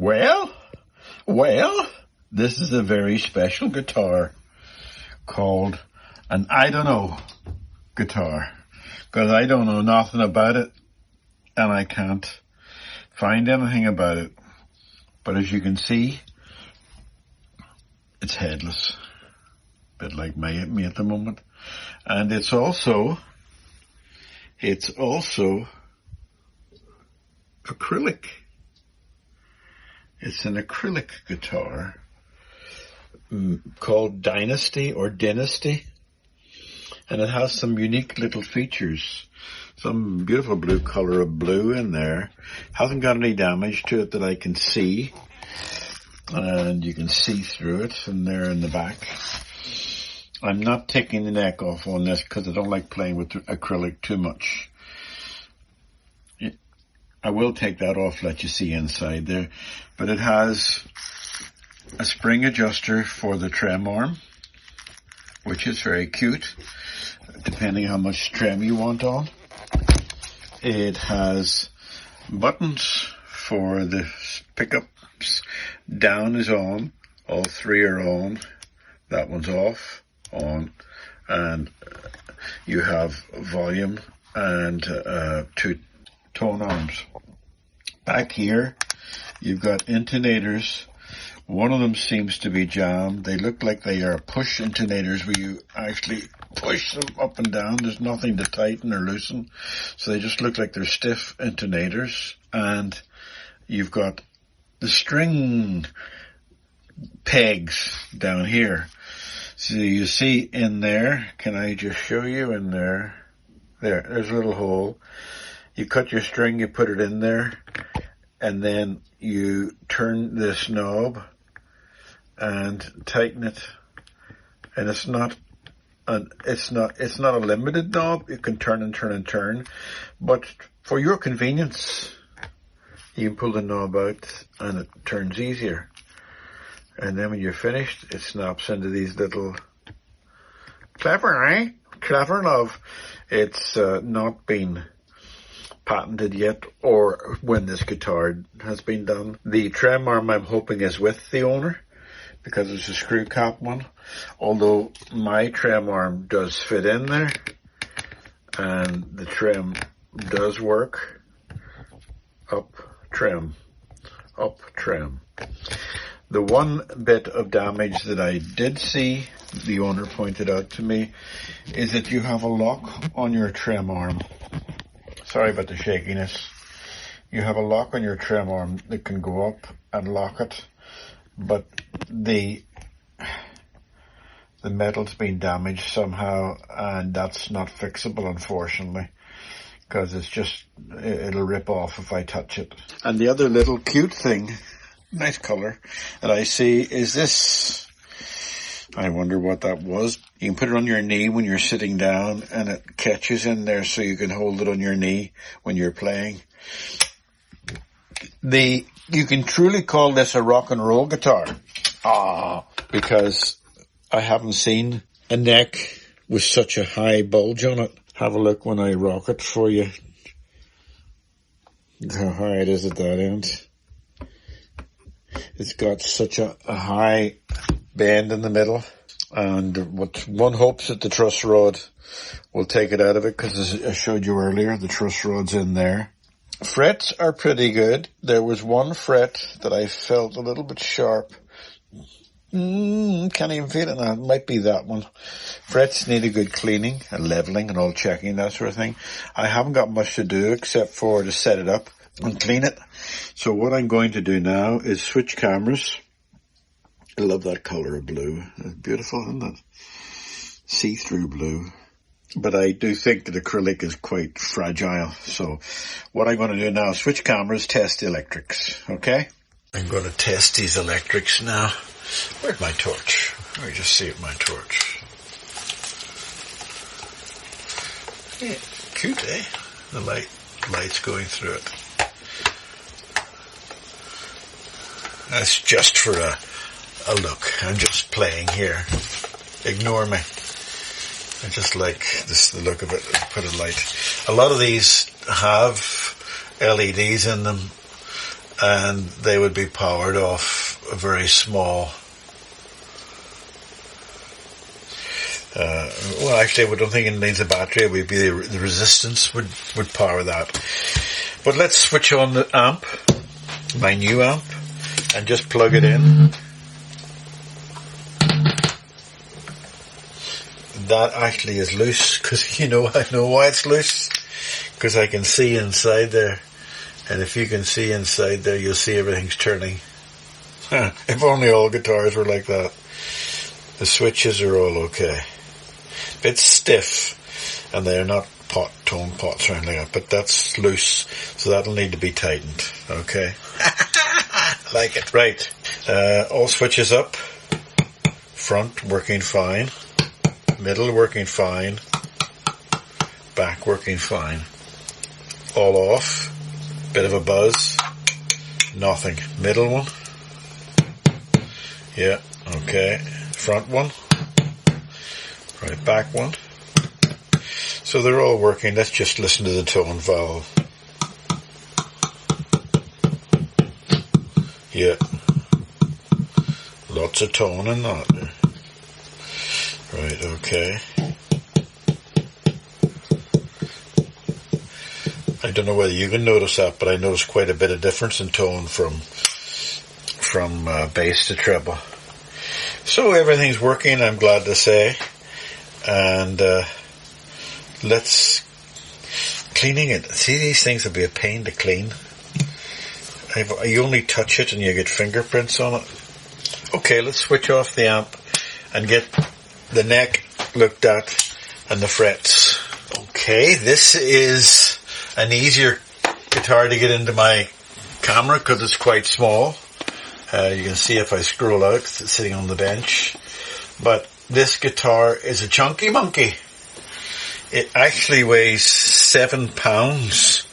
Well, this is a very special guitar called an Idunkno guitar, because I don't know nothing about it and I can't find anything about it. But as you can see, it's headless, a bit like me at the moment. And it's also acrylic. It's an acrylic guitar called Dynasty or Dynasty. And it has some unique little features. Some beautiful blue color of blue in there. Hasn't got any damage to it that I can see. And you can see through it and there in the back. I'm not taking the neck off on this because I don't like playing with acrylic too much. I will take that off, let you see inside there. But it has a spring adjuster for the trem arm, which is very cute, depending how much trem you want on. It has buttons for the pickups. Down is on, all three are on, that one's off, on, and you have volume and two tone arms. Back here, you've got intonators. One of them seems to be jammed. They look like they are push intonators where you actually push them up and down. There's nothing to tighten or loosen. So they just look like they're stiff intonators. And you've got the string pegs down here. So you see in there, can I just show you in there? There's a little hole. You cut your string, you put it in there, and then you turn this knob and tighten it. And it's not a limited knob. You can turn and turn and turn, but for your convenience, you can pull the knob out and it turns easier. And then when you're finished, it snaps into these little clever, eh? Clever love. It's not been patented yet, or when this guitar has been done. The trem arm I'm hoping is with the owner, because it's a screw cap one, although my trem arm does fit in there and the trem does work. Up trem. The one bit of damage that I did see, the owner pointed out to me, is that you have a lock on your trem arm. Sorry about the shakiness. You have a lock on your trem arm that can go up and lock it, but the metal's been damaged somehow, and that's not fixable, unfortunately, because it'll rip off if I touch it. And the other little cute thing, nice color, that I see is this. I wonder what that was. You can put it on your knee when you're sitting down and it catches in there so you can hold it on your knee when you're playing. You can truly call this a rock and roll guitar. Because I haven't seen a neck with such a high bulge on it. Have a look when I rock it for you. How high it is at that end. It's got such a high bend in the middle, and what one hopes that the truss rod will take it out of it, because as I showed you earlier, the truss rod's in there. Frets are pretty good. There was one fret that I felt a little bit sharp. Can't even feel it now. It might be that one. Frets need a good cleaning and leveling and all checking, that sort of thing. I haven't got much to do except for to set it up and clean it. So what I'm going to do now is switch cameras. I love that color of blue. It's beautiful, isn't it? See-through blue. But I do think that acrylic is quite fragile. So what I'm going to do now is switch cameras, test the electrics. Okay? I'm going to test these electrics now. Where's my torch? Let me just see it, my torch. Yeah, cute, eh? The light's going through it. That's just for a look. I'm just playing here. Ignore me. I just like the look of it. Put a light. A lot of these have LEDs in them, and they would be powered off a very small. Well, actually, I don't think it needs a battery. It would be the resistance would power that. But let's switch on the amp, my new amp, and just plug it in. That actually is loose, because I know why it's loose, because I can see inside there. And if you can see inside there, you'll see everything's turning. If only all guitars were like that. The switches are all okay. Bit stiff, and they're not tone pots or anything like that, but that's loose, so that'll need to be tightened. Okay. Like it. Right. All switches up. Front working fine. Middle working fine. Back working fine. All off. Bit of a buzz. Nothing. Middle one. Yeah. Okay. Front one. Right. Back one. So they're all working. Let's just listen to the tone valve. Yeah. Lots of tone in that. Right, okay. I don't know whether you can notice that, but I notice quite a bit of difference in tone from bass to treble. So everything's working, I'm glad to say. And let's cleaning it. See, these things will be a pain to clean. You only touch it and you get fingerprints on it. Okay, let's switch off the amp and get the neck looked at and the frets. Okay, this is an easier guitar to get into my camera because it's quite small. You can see if I scroll out, it's sitting on the bench. But this guitar is a chunky monkey. It actually weighs 7 pounds.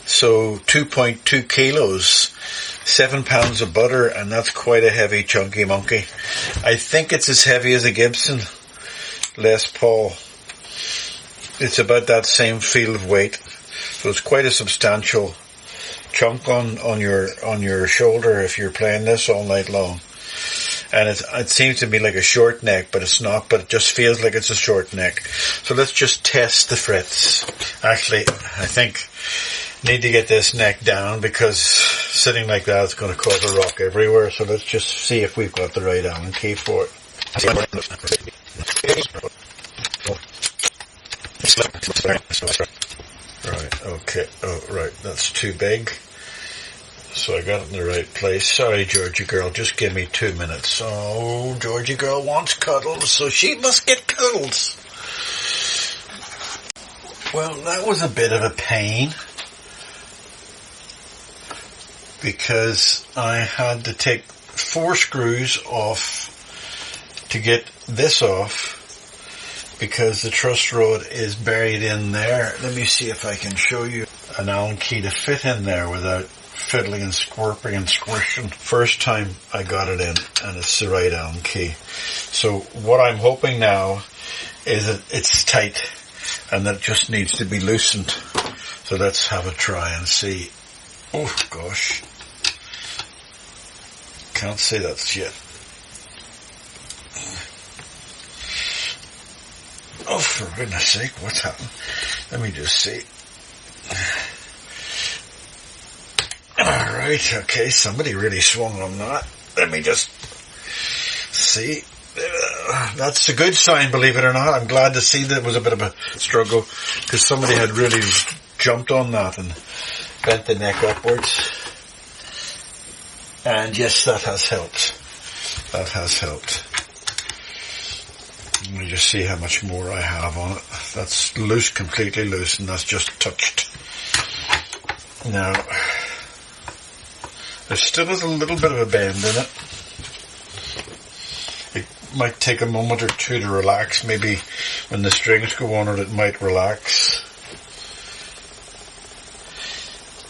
So 2.2 kilos. 7 pounds of butter, and that's quite a heavy chunky monkey. I think it's as heavy as a Gibson Les Paul. It's about that same feel of weight. So it's quite a substantial chunk on your shoulder if you're playing this all night long. And it seems to be like a short neck, but it's not, but it just feels like it's a short neck. So let's just test the frets. Actually, I think need to get this neck down because sitting like that is going to cause a rock everywhere. So let's just see if we've got the right Allen key for it. Right, okay. Oh, right, that's too big. So I got it in the right place. Sorry, Georgie girl, just give me 2 minutes. Oh, Georgie girl wants cuddles, so she must get cuddles. Well, that was a bit of a pain because I had to take 4 screws off to get this off because the truss rod is buried in there. Let me see if I can show you an Allen key to fit in there without fiddling and squirping and squishing. First time I got it in, and it's the right Allen key. So what I'm hoping now is that it's tight and that it just needs to be loosened. So let's have a try and see. Oh gosh, can't say that's yet. Oh, for goodness sake, what's happened? Let me just see. Alright, okay, somebody really swung on that. Let me just see. That's a good sign, believe it or not. I'm glad to see that it was a bit of a struggle because somebody had really jumped on that and bent the neck upwards. And yes, that has helped. That has helped. Let me just see how much more I have on it. That's loose, completely loose, and that's just touched. Now, there still is a little bit of a bend in it. It might take a moment or two to relax. Maybe when the strings go on it might relax.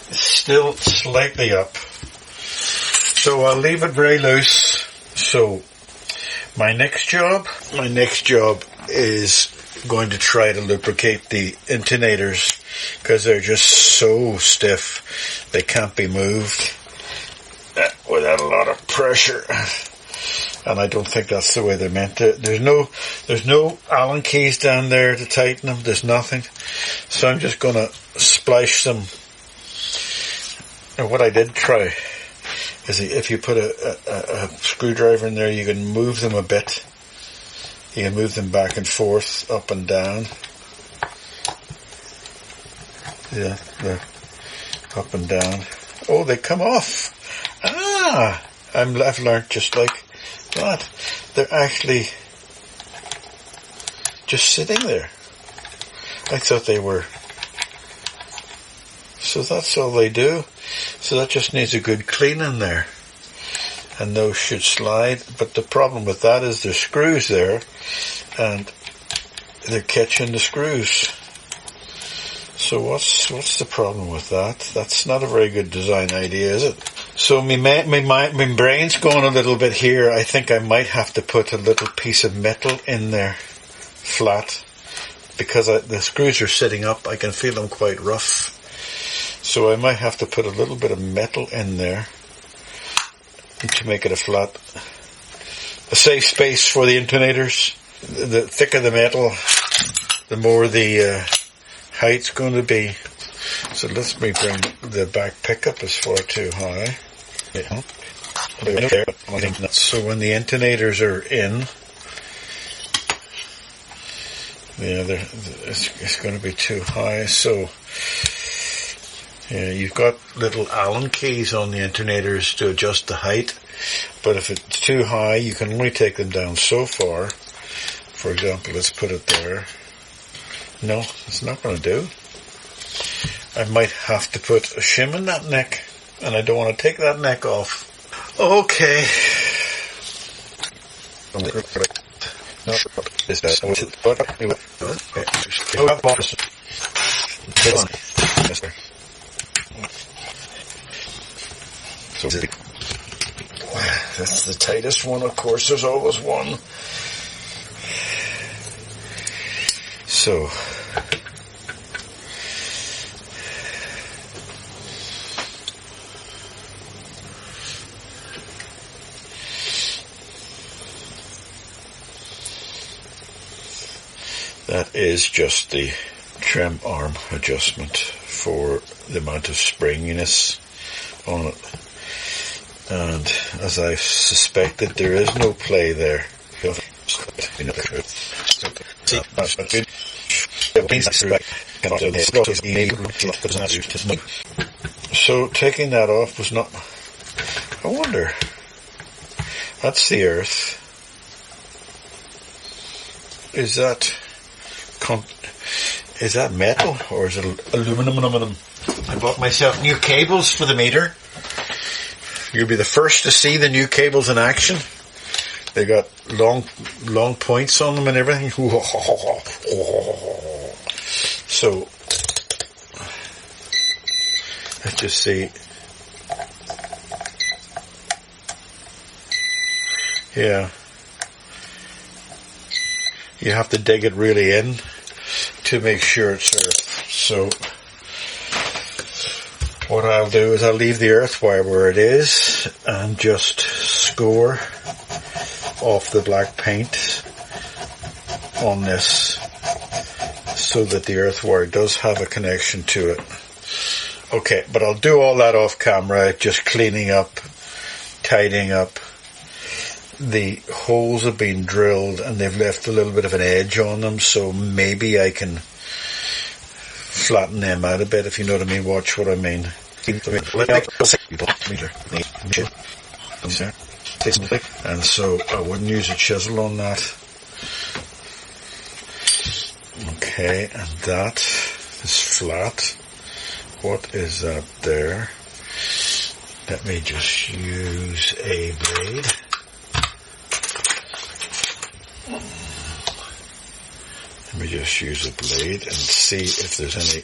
It's still slightly up. So I'll leave it very loose. So my next job is going to try to lubricate the intonators because they're just so stiff they can't be moved. without a lot of pressure. And I don't think that's the way they're meant to. There's no Allen keys down there to tighten them. There's nothing. So I'm just going to splice them. And what I did try is if you put a screwdriver in there, you can move them a bit. You can move them back and forth, up and down. Yeah, they're up and down. Oh, they come off. Ah, I've learned just like that. They're actually just sitting there. I thought they were. So that's all they do. So that just needs a good clean in there. And those should slide. But the problem with that is there's screws there. And they're catching the screws. So what's the problem with that? That's not a very good design idea, is it? So my brain's going a little bit here. I think I might have to put a little piece of metal in there, flat, because the screws are sitting up. I can feel them quite rough. So I might have to put a little bit of metal in there to make it a safe space for the intonators. The thicker the metal, the more the height's going to be. So let me bring the back pickup as far too high. So when the intonators are in, yeah, it's going to be too high. So yeah, you've got little Allen keys on the intonators to adjust the height, but if it's too high, you can only take them down so far. For example, let's put it there. No, it's not going to do. I might have to put a shim in that neck, and I don't want to take that neck off. Okay. That's the tightest one, of course. There's always one. So that is just the trim arm adjustment for the amount of springiness on it. And as I suspected, there is no play there. So taking that off was not. I wonder. That's the earth. Is that metal or is it aluminum? I bought myself new cables for the meter. You'll be the first to see the new cables in action. They got long points on them and everything. So let's just see. Yeah. You have to dig it really in to make sure it's earth. So what I'll do is I'll leave the earth wire where it is and just score off the black paint on this so that the earth wire does have a connection to it. Okay, but I'll do all that off camera, just cleaning up, tidying up. The holes have been drilled and they've left a little bit of an edge on them, so maybe I can flatten them out a bit, if you know what I mean. Watch what I mean. And so I wouldn't use a chisel on that. Okay, and that is flat. What is that there? Let me just use a blade. Let me just use a blade and see if there's any.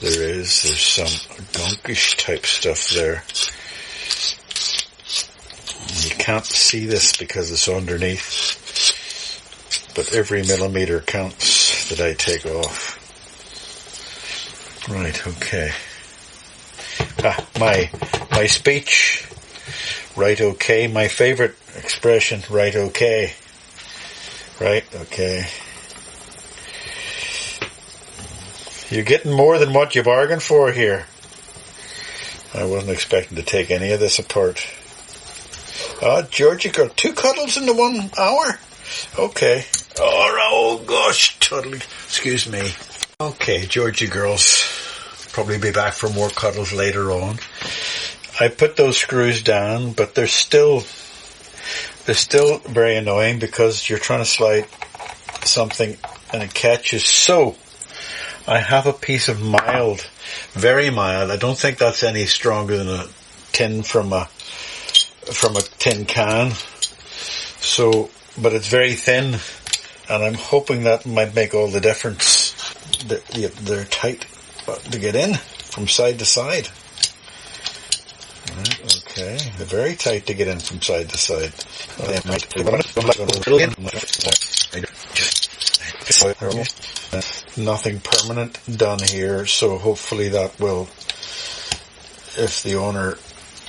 There's some gunkish type stuff there. You can't see this because it's underneath, but every millimeter counts that I take off. Right, okay. My my speech. Right, okay. My favorite expression, right, okay. Right, okay. You're getting more than what you bargained for here. I wasn't expecting to take any of this apart. George, you got 2 cuddles in the 1 hour? Okay. Oh gosh, totally. Excuse me. Okay, Georgie girls. Probably be back for more cuddles later on. I put those screws down, but they're still very annoying because you're trying to slide something and it catches. So I have a piece of mild, very mild. I don't think that's any stronger than a tin from a tin can. So, but it's very thin, and I'm hoping that might make all the difference. They're tight to get in from side to side. Right, okay, they're very tight to get in from side to side. Nothing permanent done here, so hopefully that will, if the owner,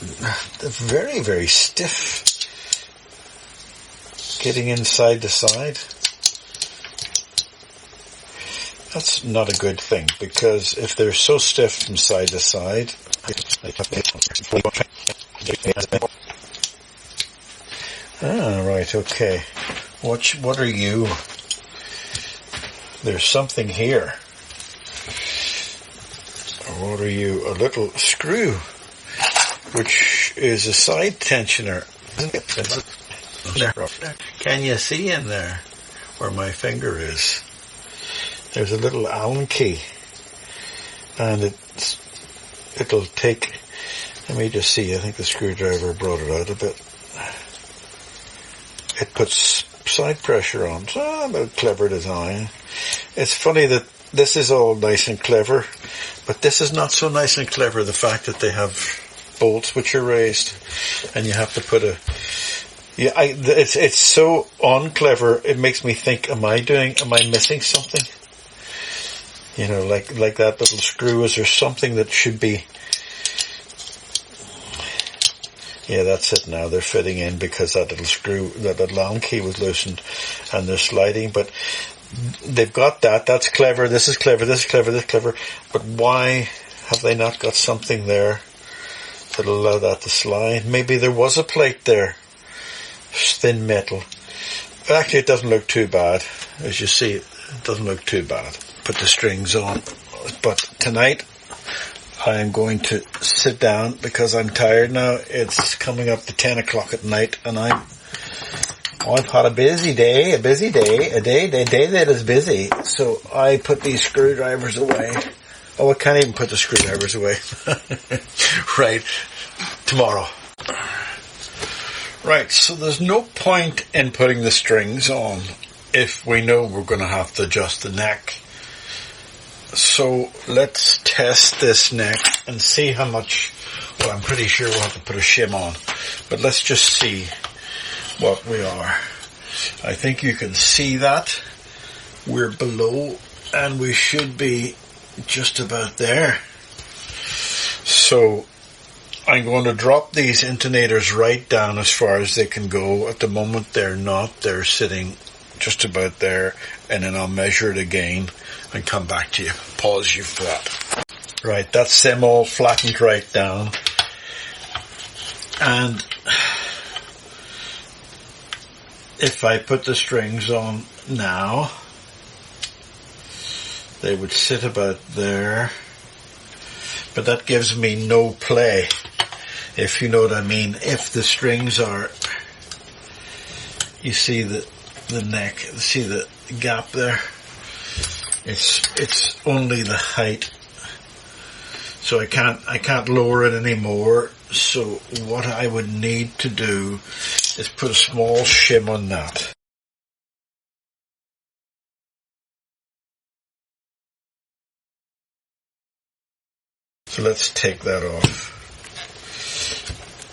very, very stiff, getting in side to side. That's not a good thing, because if they're so stiff from side to side, right, okay. What are you? There's something here. What are you? A little screw, which is a side tensioner. Can you see in there where my finger is? There's a little Allen key, and it'll take. Let me just see. I think the screwdriver brought it out a bit. It puts side pressure on. So, a clever design. It's funny that this is all nice and clever, but this is not so nice and clever. The fact that they have bolts which are raised, and you have to put a. Yeah, it's so unclever. It makes me think: Am I missing something? You know, like that little screw. Is there something that should be? Yeah, that's it now. They're fitting in because that little screw, that little Allen key was loosened, and they're sliding. But they've got that. That's clever. This is clever. This is clever. This is clever. But why have they not got something there that'll allow that to slide? Maybe there was a plate there, thin metal. But actually, it doesn't look too bad. As you see, it doesn't look too bad. Put the strings on. But tonight, I am going to sit down because I'm tired now. It's coming up to 10 o'clock at night, and I've had a day that is busy. So I put these screwdrivers away. Oh, I can't even put the screwdrivers away. Right, tomorrow. Right, so there's no point in putting the strings on if we know we're going to have to adjust the neck. So let's test this neck and see how much. Well, I'm pretty sure we'll have to put a shim on, but let's just see what we are. I think you can see that we're below, and we should be just about there. So I'm going to drop these intonators right down as far as they can go. At the moment they're not. They're sitting just about there, and then I'll measure it again and come back to you. Pause you for that. Right, that's them all flattened right down. And if I put the strings on now, they would sit about there. But that gives me no play, if you know what I mean. If the strings are, you see the neck, see the gap there? It's only the height. So I can't lower it anymore. So what I would need to do is put a small shim on that. So let's take that off.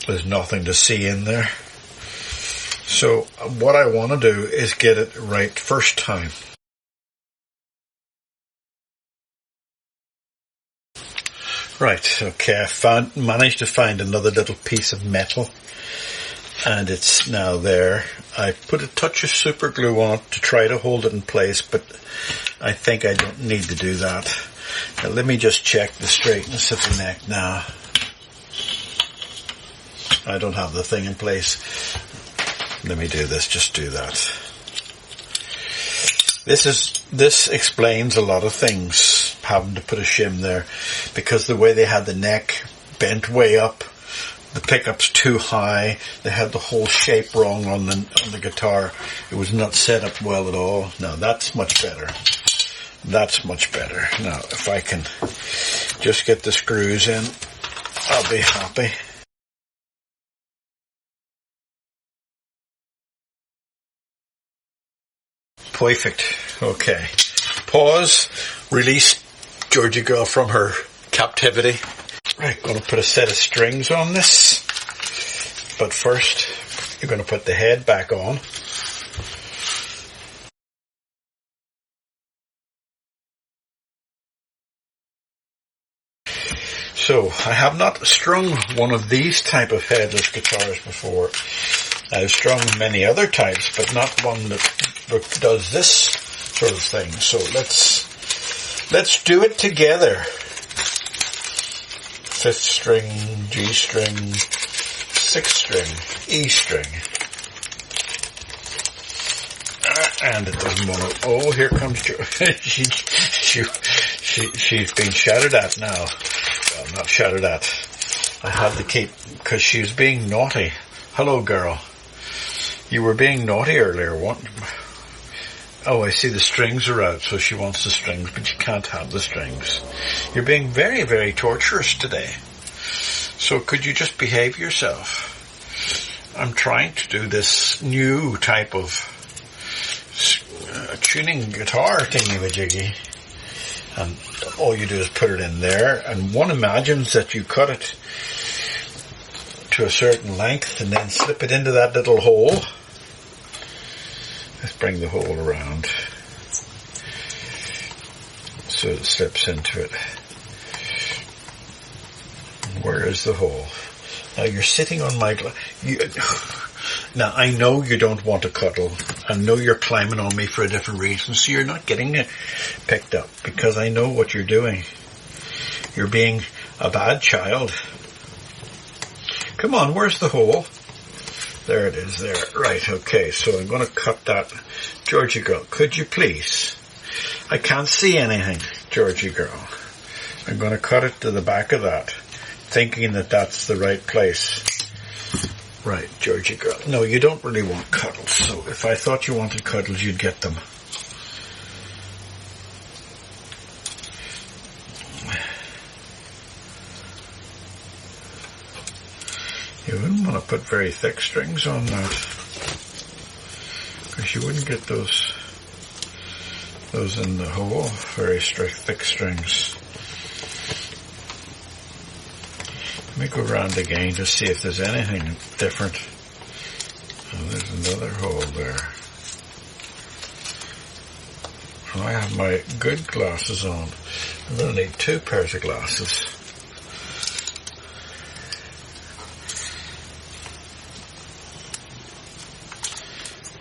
There's nothing to see in there. So what I want to do is get it right first time. Right, okay, I managed to find another little piece of metal, and it's now there. I put a touch of super glue on it to try to hold it in place, but I think I don't need to do that. Now let me just check the straightness of the neck now. I don't have the thing in place. Let me do this, just do that. This explains a lot of things, having to put a shim there, because the way they had the neck bent way up, the pickup's too high, they had the whole shape wrong on the guitar. It was not set up well at all. Now that's much better. That's much better. Now if I can just get the screws in, I'll be happy. Perfect. Okay. Pause. Release Georgie girl from her captivity. Right, going to put a set of strings on this. But first, you're going to put the head back on. So, I have not strung one of these type of headless guitars before. I've strung many other types, but not one that does this sort of thing. So let's do it together. 5th string, G string, 6th string, E string. And it doesn't want to, oh, here comes, she's being shouted at now. Well, not shouted at. I had to keep, because she was being naughty. Hello, girl. You were being naughty earlier. What? Oh, I see the strings are out, so she wants the strings, but you can't have the strings. You're being very, very torturous today. So could you just behave yourself? I'm trying to do this new type of tuning guitar thingy-majiggy. And all you do is put it in there, and one imagines that you cut it to a certain length and then slip it into that little hole. Let's bring the hole around so it slips into it. Where is the hole? Now you're sitting on my now I know you don't want to cuddle. I know you're climbing on me for a different reason, so you're not getting it picked up, because I know what you're doing. You're being a bad child. Come on, where's the hole? There it is, there. Right, okay, so I'm going to cut that. Georgie girl, could you please? I can't see anything, Georgie girl. I'm going to cut it to the back of that, thinking that that's the right place. Right, Georgie girl. No, you don't really want cuddles, so if I thought you wanted cuddles, you'd get them. You wouldn't want to put very thick strings on that, because you wouldn't get those in the hole, very thick strings. Let me go around again to see if there's anything different. Oh, there's another hole there. Oh, I have my good glasses on. I'm going to need 2 pairs of glasses.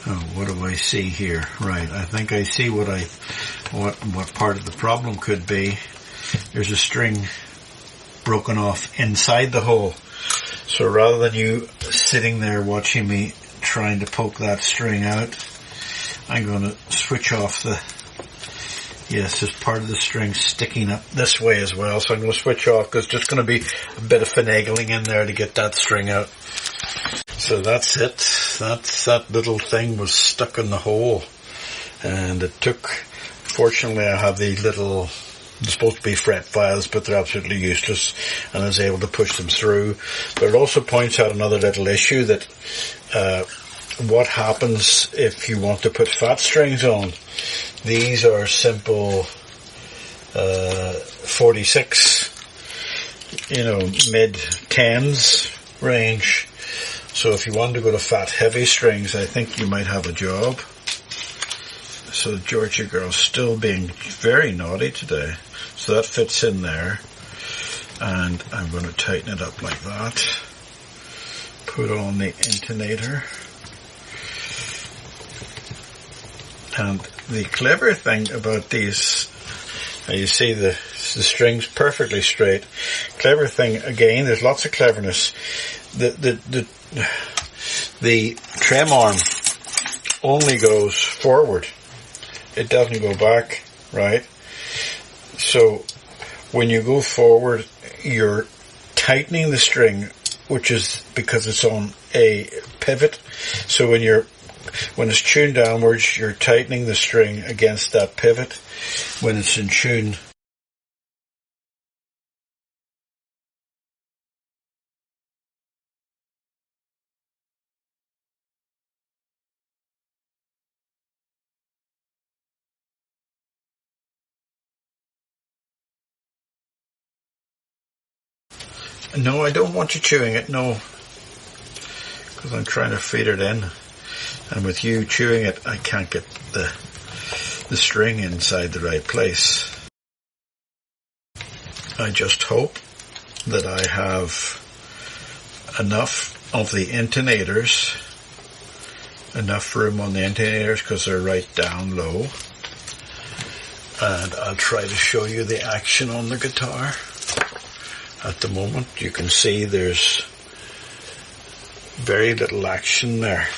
Oh, what do I see here? Right, I think I see what part of the problem could be. There's a string broken off inside the hole. So rather than you sitting there watching me trying to poke that string out, I'm going to switch off the, yes, there's part of the string sticking up this way as well. So I'm going to switch off, because there's just going to be a bit of finagling in there to get that string out. So that's it. That little thing was stuck in the hole, and it took, fortunately I have these little, they're supposed to be fret files, but they're absolutely useless, and I was able to push them through. But it also points out another little issue, that what happens if you want to put fat strings on. These are simple 46, mid-10s range. So if you wanted to go to fat heavy strings, I think you might have a job. So Georgia girl's still being very naughty today. So that fits in there. And I'm going to tighten it up like that. Put on the intonator. And the clever thing about these, you see the string's perfectly straight. Clever thing, again, there's lots of cleverness. The trem arm only goes forward. It doesn't go back, right? So when you go forward, you're tightening the string, which is because it's on a pivot. So when it's tuned downwards, you're tightening the string against that pivot. When it's in tune, no, I don't want you chewing it, no, because I'm trying to feed it in, and with you chewing it, I can't get the string inside the right place. I just hope that I have enough of the intonators, enough room on the intonators because they're right down low, and I'll try to show you the action on the guitar. At the moment you can see there's very little action there.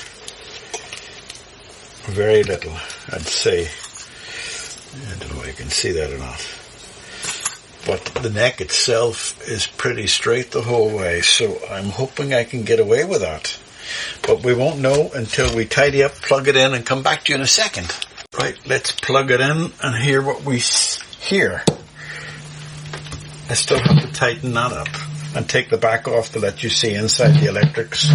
Very little, I'd say. I don't know if you can see that or not. But the neck itself is pretty straight the whole way, so I'm hoping I can get away with that. But we won't know until we tidy up, plug it in, and come back to you in a second. Right, let's plug it in and hear what we hear. I still have to tighten that up and take the back off to let you see inside the electrics.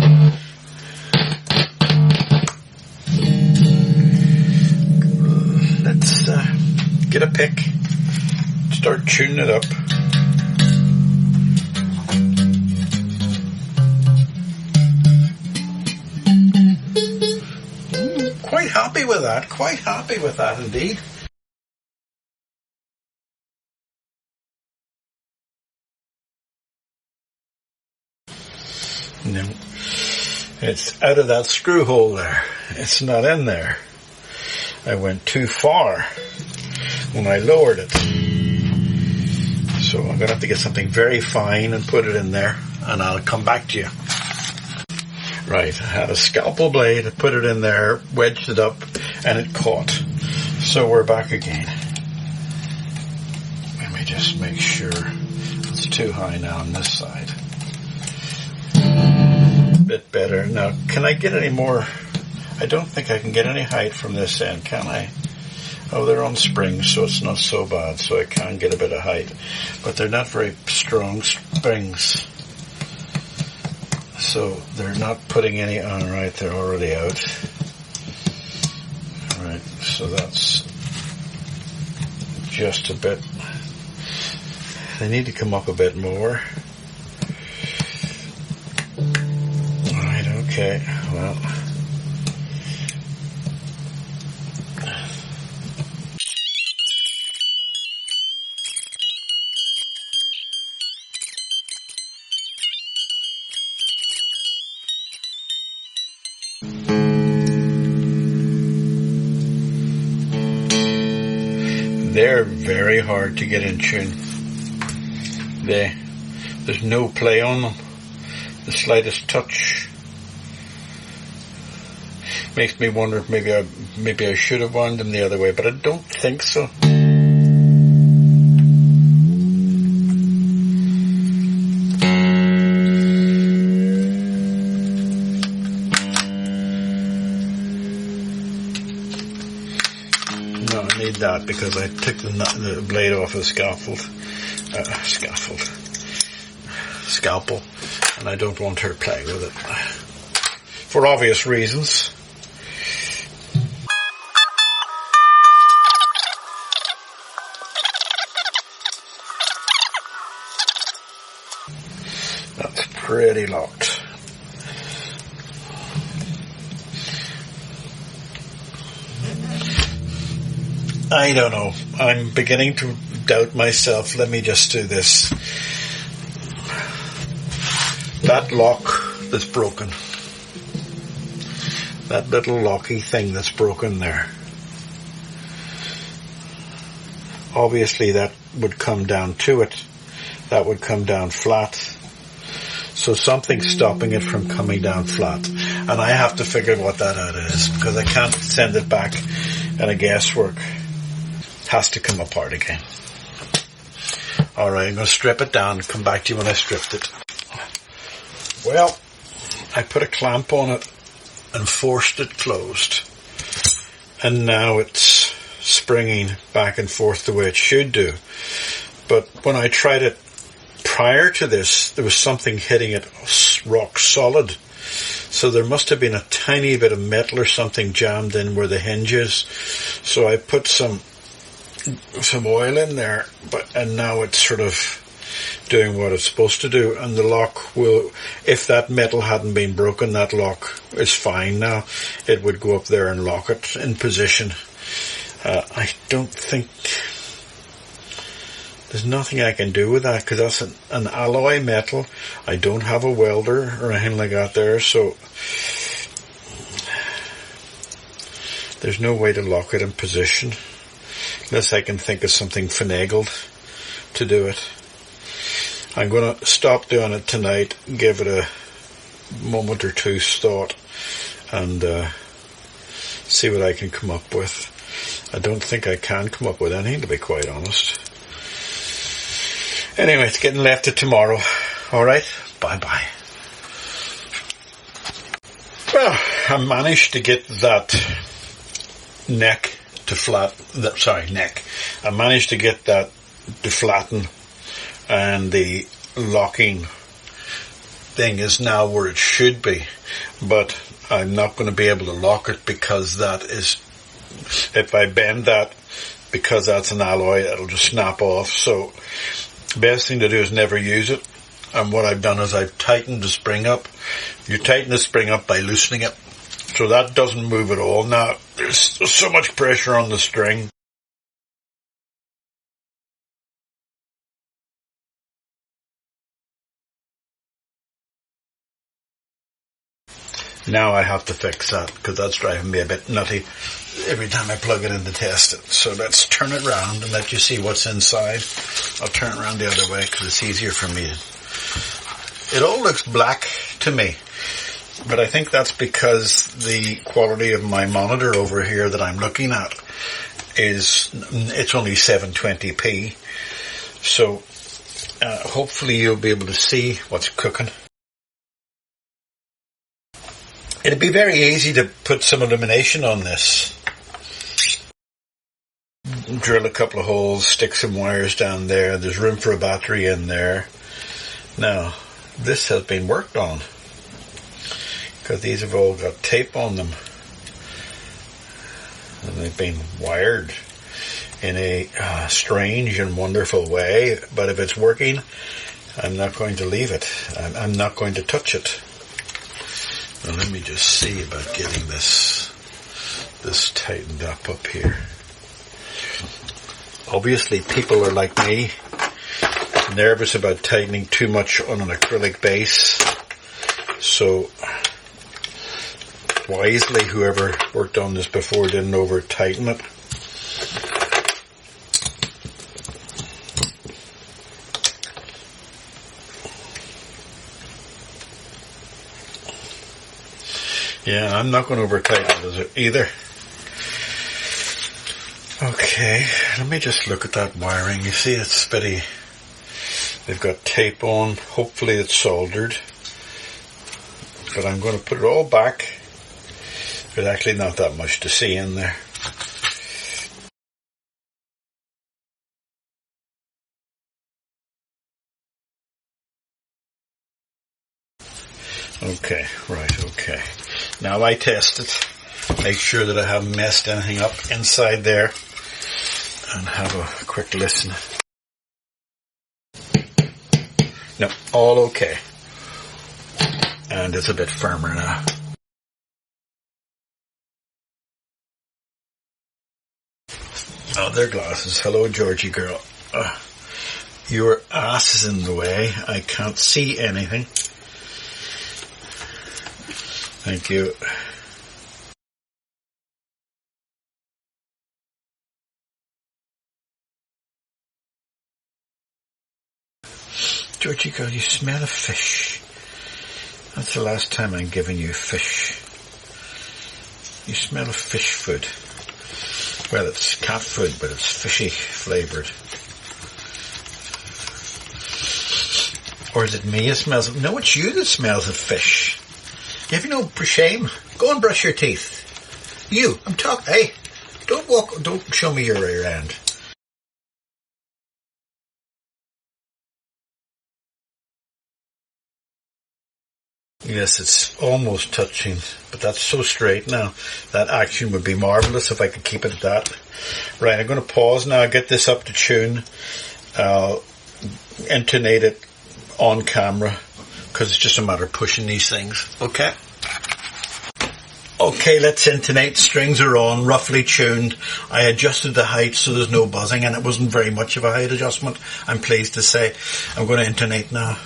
Let's get a pick, start tuning it up. Quite happy with that indeed. No, it's out of that screw hole there. It's not in there. I went too far when I lowered it. So I'm going to have to get something very fine and put it in there, and I'll come back to you. Right, I had a scalpel blade, I put it in there, wedged it up, and it caught. So we're back again. Let me just make sure it's too high now on this side. Bit better. Now, can I get any more? I don't think I can get any height from this end, can I? Oh, they're on springs, so it's not so bad, so I can get a bit of height. But they're not very strong springs. So they're not putting any on, right, they're already out. Right, so that's just a bit. They need to come up a bit more. Right, okay, well. They're very hard to get in tune. There's no play on them. The slightest touch makes me wonder if maybe I should have wound them the other way, but I don't think so. That because I took the blade off the scalpel, and I don't want her playing with it for obvious reasons. That's pretty locked. I don't know. I'm beginning to doubt myself. Let me just do this. that lock that's broken, that little locky thing that's broken there, obviously that would come down to it. That would come down flat. So something's stopping it from coming down flat. And I have to figure what that is, because I can't send it back and a guesswork. It has to come apart again. Alright, I'm going to strip it down and come back to you when I stripped it. Well, I put a clamp on it and forced it closed. And now it's springing back and forth the way it should do. But when I tried it prior to this, there was something hitting it rock solid. So there must have been a tiny bit of metal or something jammed in where the hinge is. So I put some oil in there, and now it's sort of doing what it's supposed to do. And the lock will, if that metal hadn't been broken, that lock is fine now. It would go up there and lock it in position. I don't think... There's nothing I can do with that, because that's an alloy metal. I don't have a welder or anything like that there, so there's no way to lock it in position unless I can think of something finagled to do it. I'm going to stop doing it tonight, give it a moment or two's thought, and see what I can come up with. I don't think I can come up with anything, to be quite honest. Anyway, it's getting left to tomorrow. Alright, bye-bye. Well, I managed to get that neck to I managed to get that to flatten, and the locking thing is now where it should be. But I'm not going to be able to lock it because that is, if I bend that, because that's an alloy, it'll just snap off. So the best thing to do is never use it. And what I've done is I've tightened the spring up. You tighten the spring up by loosening it, so that doesn't move at all. Now, there's so much pressure on the string. Now I have to fix that, because that's driving me a bit nutty every time I plug it in to test it. So let's turn it around and let you see what's inside. I'll turn it around the other way because it's easier for me. It all looks black to me, but I think that's because the quality of my monitor over here that I'm looking at it's only 720p. So hopefully you'll be able to see what's cooking. It'd be very easy to put some illumination on this. Drill a couple of holes, stick some wires down there. There's room for a battery in there. Now, this has been worked on, because these have all got tape on them. And they've been wired in a strange and wonderful way. But if it's working, I'm not going to leave it. I'm not going to touch it. Now let me just see about getting this tightened up here. Obviously people are like me, nervous about tightening too much on an acrylic base. So wisely, whoever worked on this before didn't over tighten it. Yeah, I'm not going to over tighten it either. Okay, let me just look at that wiring. You see it's pretty, they've got tape on, hopefully it's soldered. But I'm going to put it all back. There's actually not that much to see in there. Okay, right, okay. Now I test it. Make sure that I haven't messed anything up inside there. And have a quick listen. No, all okay. And it's a bit firmer now. Oh, they're glasses. Hello, Georgie girl. Your ass is in the way. I can't see anything. Thank you. Georgie girl, you smell of fish. That's the last time I'm giving you fish. You smell of fish food. Well, it's cat food, but it's fishy flavoured. Or is it me that smells of... No, it's you that smells of fish. You have no shame. Go and brush your teeth. You, I'm talking... Hey, don't show me your rear end. Yes, it's almost touching, but that's so straight now. That action would be marvellous if I could keep it at that. Right, I'm going to pause now, get this up to tune. I'll intonate it on camera, because it's just a matter of pushing these things. Okay? Okay, let's intonate. Strings are on, roughly tuned. I adjusted the height so there's no buzzing, and it wasn't very much of a height adjustment, I'm pleased to say. I'm going to intonate now.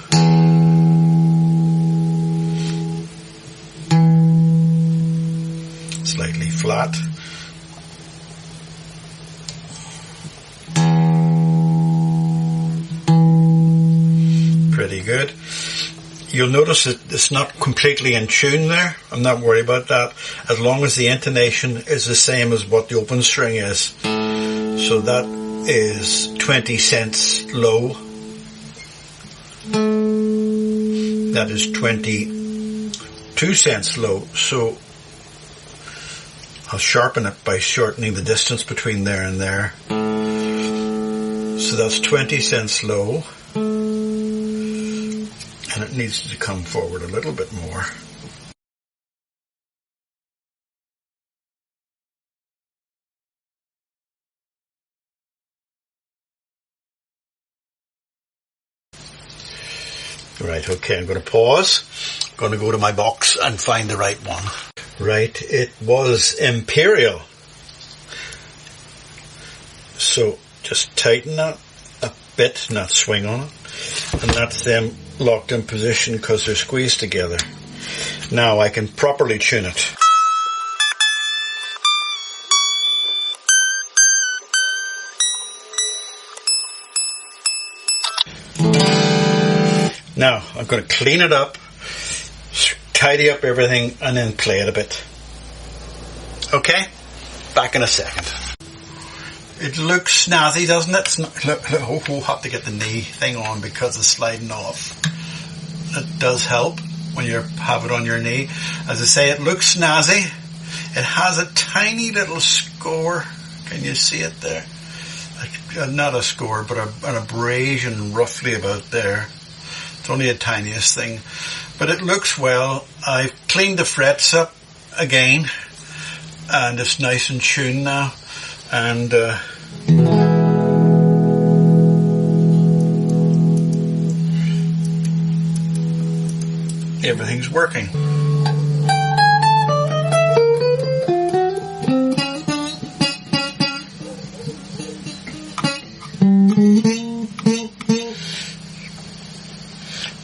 Slightly flat. Pretty good. You'll notice that it's not completely in tune there. I'm not worried about that, as long as the intonation is the same as what the open string is. So that is 20 cents low. That is 22 cents low. So I'll sharpen it by shortening the distance between there and there. So that's 20 cents low. And it needs to come forward a little bit more. Right, okay, I'm going to pause. I'm going to go to my box and find the right one. Right, it was Imperial. So just tighten that a bit, not swing on it. And that's them locked in position because they're squeezed together. Now I can properly tune it. Now I'm going to clean it up, tidy up everything, and then play it a bit. Okay? Back in a second. It looks snazzy, doesn't it? Look, we'll have to get the knee thing on because it's sliding off. It does help when you have it on your knee. As I say, it looks snazzy. It has a tiny little score. Can you see it there? Not a score, but an abrasion roughly about there. It's only the tiniest thing. But it looks well. I've cleaned the frets up again. And it's nice and tuned now. And everything's working.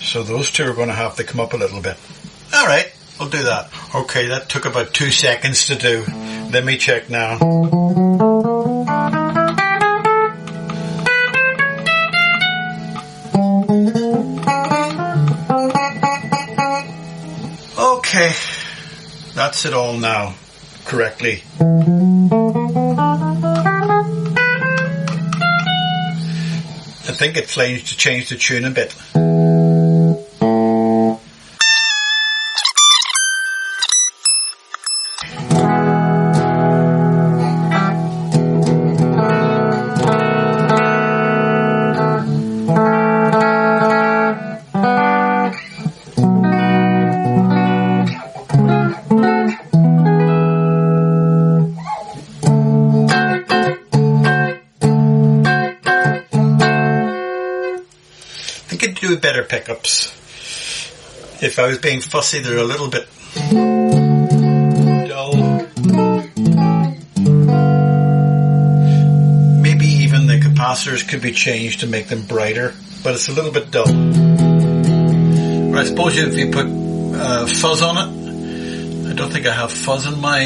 So those two are going to have to come up a little bit. Alright, we'll do that. Okay, that took about 2 seconds to do. Let me check now. Okay, that's it all now, correctly. I think it changed the tune a bit. Do better pickups. If I was being fussy, they're a little bit dull. Maybe even the capacitors could be changed to make them brighter, but it's a little bit dull. Or I suppose if you put fuzz on it, don't think I have fuzz in my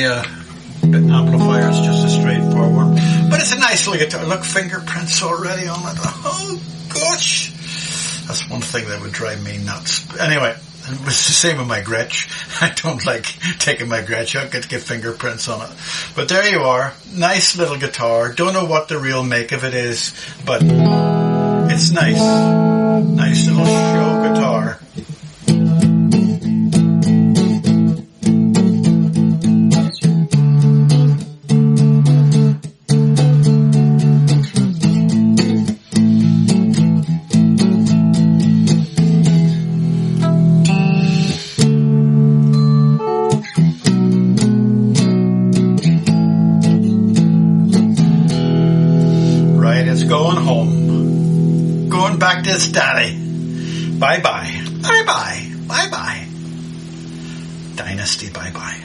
amplifier. It's just a straightforward. But it's a nice little guitar. Look, fingerprints already on it. Oh, gosh. That's one thing that would drive me nuts. Anyway, it was the same with my Gretsch. I don't like taking my Gretsch out, get fingerprints on it. But there you are. Nice little guitar. Don't know what the real make of it is, but it's nice. Nice little show guitar. It's going home. Going back to its daddy. Bye-bye. Bye-bye. Bye-bye. Dynasty, bye-bye.